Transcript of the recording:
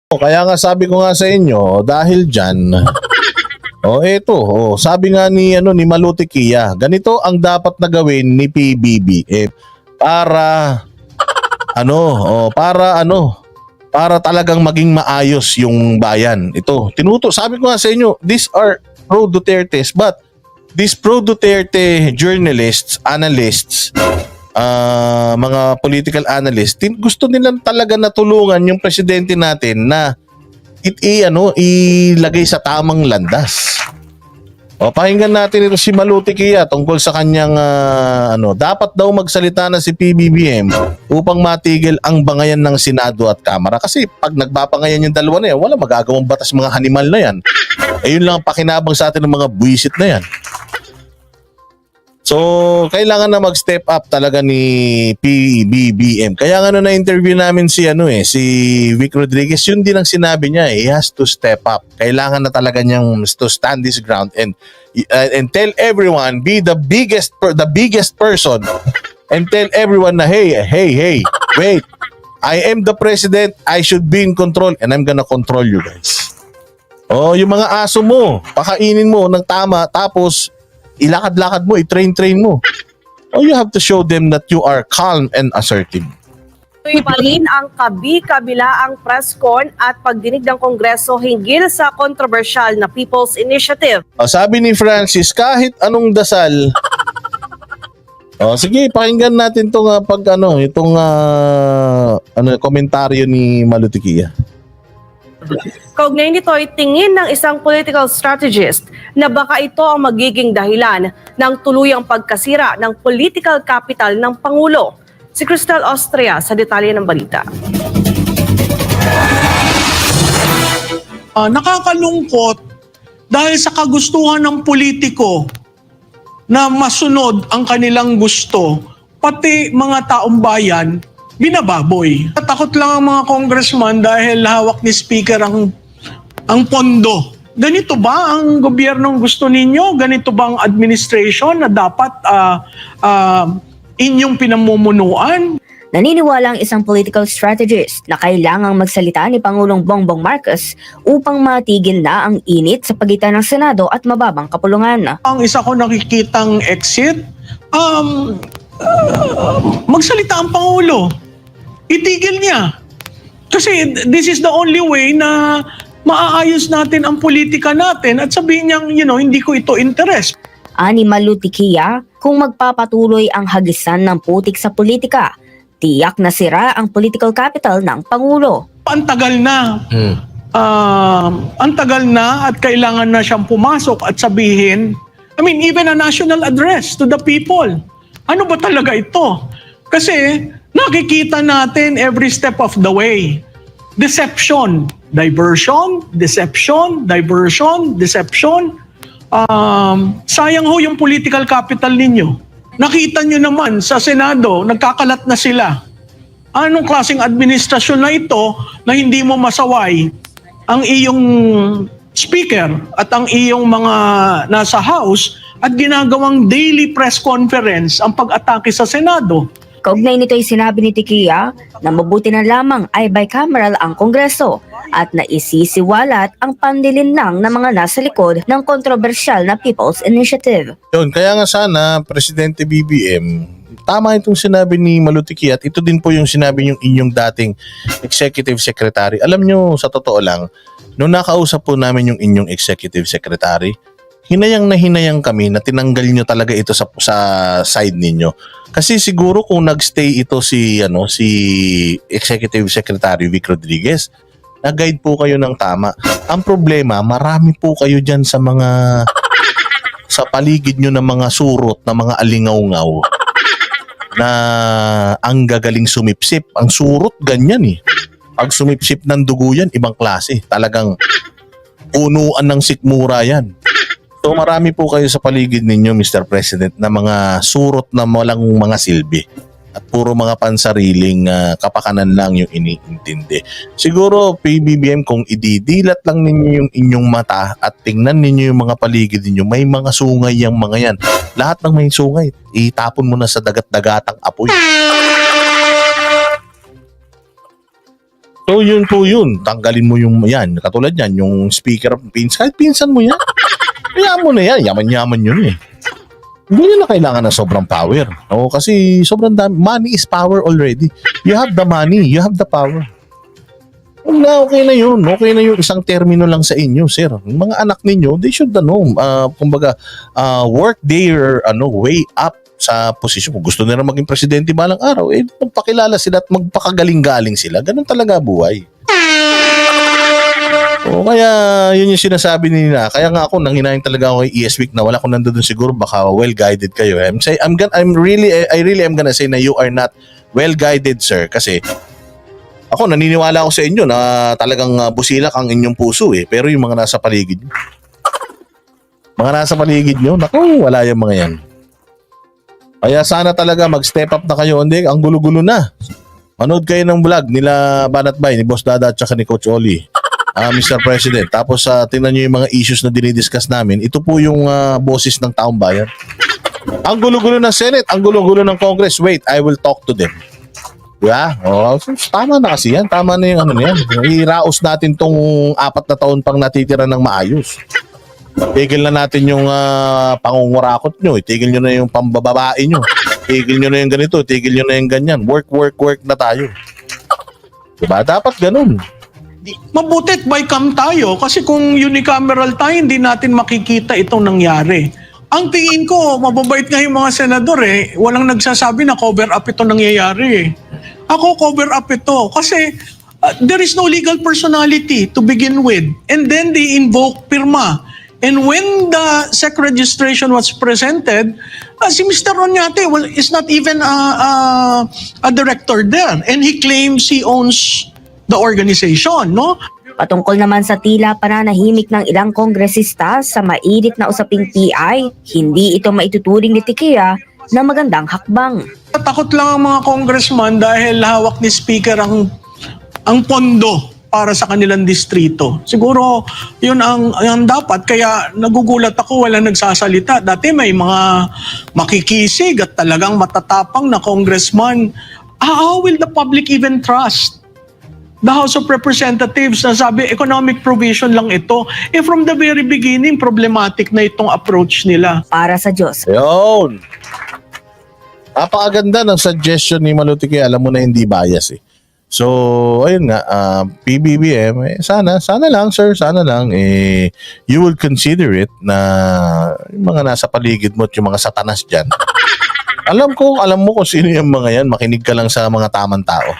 Kaya nga sabi ko nga sa inyo, dahil dyan, sabi nga ni Maluti Kia, ganito ang dapat na gawin ni PBB para para talagang maging maayos yung bayan. Ito, sabi ko nga sa inyo, these are pro-Dutertes, but these pro-Duterte journalists, analysts, mga political analysts, gusto nilang talaga natulungan yung presidente natin na ilagay sa tamang landas. Pakinggan natin ito si Maluti Kia tungkol sa kanyang dapat daw magsalita na si PBBM upang matigil ang bangayan ng Senado at Kamara. Kasi pag nagbabangayan yung dalawa na yan, wala magagawang batas mga hanimal na yan. Ayun lang ang pakinabang sa atin ng mga buwisit na yan. So, kailangan na mag-step up talaga ni PBBM. Kaya nga na-interview namin si Vic Rodriguez, yun din ang sinabi niya, he has to step up. Kailangan na talaga niyang to stand his ground and tell everyone, be the biggest person and tell everyone na hey, wait. I am the president, I should be in control and I'm gonna control you guys. Yung mga aso mo, pakainin mo ng tama tapos ilakad-lakad mo, i-train mo. You have to show them that you are calm and assertive. Tuloy pa rin ang kabi-kabilaang press con at pagdinig ng Kongreso hinggil sa kontrobersyal na People's Initiative. Sabi ni Francis, kahit anong dasal, sige, pakinggan natin itong komentaryo ni Maluti Kia. Kaugnay nito ay tingin ng isang political strategist na baka ito ang magiging dahilan ng tuluyang pagkasira ng political capital ng Pangulo. Si Cristel Austria sa detalye ng balita. Nakakalungkot dahil sa kagustuhan ng politiko na masunod ang kanilang gusto, pati mga taong bayan, binababoy. Takot lang ang mga congressman dahil hawak ni speaker ang pondo. Ganito ba ang gobyernong gusto ninyo? Ganito ba ang administration na dapat inyong pinamumunuan? Naniniwala ang isang political strategist na kailangang magsalita ni Pangulong Bongbong Marcos upang matigil na ang init sa pagitan ng Senado at mababang kapulungan. Ang isa ko nakikitang exit, magsalita ang Pangulo. Itigil niya. Kasi this is the only way na maaayos natin ang politika natin at sabihin niyang, hindi ko ito interest. Ani Maluti Kia, kung magpapatuloy ang hagisan ng putik sa politika, tiyak na sira ang political capital ng Pangulo. Ang tagal na. Ang tagal na at kailangan na siyang pumasok at sabihin, even a national address to the people. Ano ba talaga ito? Kasi nakikita natin every step of the way. Deception, diversion, deception, diversion, deception. Sayang ho yung political capital ninyo. Nakita nyo naman sa Senado, nagkakalat na sila. Anong klaseng administrasyon na ito na hindi mo masaway ang iyong speaker at ang iyong mga nasa House at ginagawang daily press conference ang pag-atake sa Senado? Kaugnay nito ay sinabi ni Tikia na mabuti na lamang ay bicameral ang Kongreso at naisisiwalat ang panlilinlang ng mga nasa likod ng kontrobersyal na People's Initiative. Yun, kaya nga sana, Presidente BBM, tama itong sinabi ni Maluti Kia at ito din po yung sinabi yung inyong dating Executive Secretary. Alam nyo, sa totoo lang, nung nakausap po namin yung inyong Executive Secretary, hinayang na hinayang kami na tinanggal nyo talaga ito sa side ninyo. Kasi siguro kung nagstay ito si Executive Secretary Vic Rodriguez, nag-guide po kayo ng tama. Ang problema, marami po kayo dyan sa paligid nyo ng mga surot, na mga alingaw-ngaw na ang gagaling sumipsip. Ang surot, ganyan eh. Pag sumipsip ng dugo yan, ibang klase. Talagang punuan ng sikmura yan. So marami po kayo sa paligid ninyo, Mr. President, na mga surot na walang mga silbi at puro mga pansariling kapakanan lang yung iniintindi. Siguro, PBBM, kung ididilat lang ninyo yung inyong mata at tingnan ninyo yung mga paligid ninyo, may mga sungay yung mga yan. Lahat ng may sungay, itapon mo na sa dagat-dagatang apoy. So yun po yun, tanggalin mo yung yan, katulad yan, yung speaker of kahit pinsan mo yan, kaya mo na yan, yaman-yaman yun eh. Hindi nyo na kailangan ng sobrang power. O, kasi sobrang dami, money is power already. You have the money, you have the power. Okay na yun, okay na yung isang termino lang sa inyo, sir. Yung mga anak ninyo, they should kumbaga, work their way up sa posisyon. Kung gusto nila maging presidente balang araw, magpakilala sila at magpakagaling-galing sila. Ganun talaga buhay. O kaya yun yung sinasabi nila. Kaya nga ako nanghinayin talaga ako kay ES Week na wala kung nandoon siguro baka well-guided kayo. I really am gonna say na you are not well-guided, sir, kasi ako naniniwala ako sa inyo na talagang busilak ang inyong puso eh. Pero yung mga nasa paligid nyo, naku, wala yung mga yan. Kaya sana talaga mag-step up na kayo. Hindi, ang gulo-gulo na. Manood kayo ng vlog nila Banat Bay, ni Boss Dada at saka ni Coach Oli. Mr. President. Tapos tingnan nyo yung mga issues na dinidiscuss namin. Ito po yung boses ng taong bayan. Ang gulo-gulo ng Senate, ang gulo-gulo ng Congress. Wait, I will talk to them. Diba? Oh, tama na kasi yan. Tama na yung yan. Iraos natin tong 4 na taon pang natitira ng maayos. Tigil na natin yung pangungurakot nyo. Tigil nyo na yung pambababae nyo. Tigil nyo na yung ganito. Tigil nyo na yung ganyan. Work na tayo. Diba? Dapat ganun. Mabutit bycam tayo kasi kung unicameral tayo, hindi natin makikita itong nangyari. Ang tingin ko, mababait nga yung mga senador eh. Walang nagsasabi na cover up ito nangyayari eh. Ako, cover up ito. Kasi there is no legal personality to begin with. And then they invoke pirma. And when the SEC registration was presented, si Mr. Onyate is not even a director there. And he claims he owns the organization, no? Patungkol naman sa tila pananahimik ng ilang kongresista sa mainit na usaping PI, hindi ito maituturing ni Tiquia na magandang hakbang. Takot lang ang mga congressman dahil hawak ni Speaker ang pondo para sa kanilang distrito. Siguro yun ang dapat, kaya nagugulat ako wala nagsasalita. Dati may mga makikisig at talagang matatapang na congressman. How will the public even trust the House of Representatives na sabi economic provision lang ito? From the very beginning, problematic na itong approach nila. Para sa Diyos. Yun. Napakaganda ng suggestion ni Malutiki. Alam mo na hindi bias eh. So, ayun nga, PBBM, sana lang sir, sana lang, you will consider it na yung mga nasa paligid mo at yung mga satanas dyan. Alam mo kung sino yung mga yan, makinig ka lang sa mga tamang tao.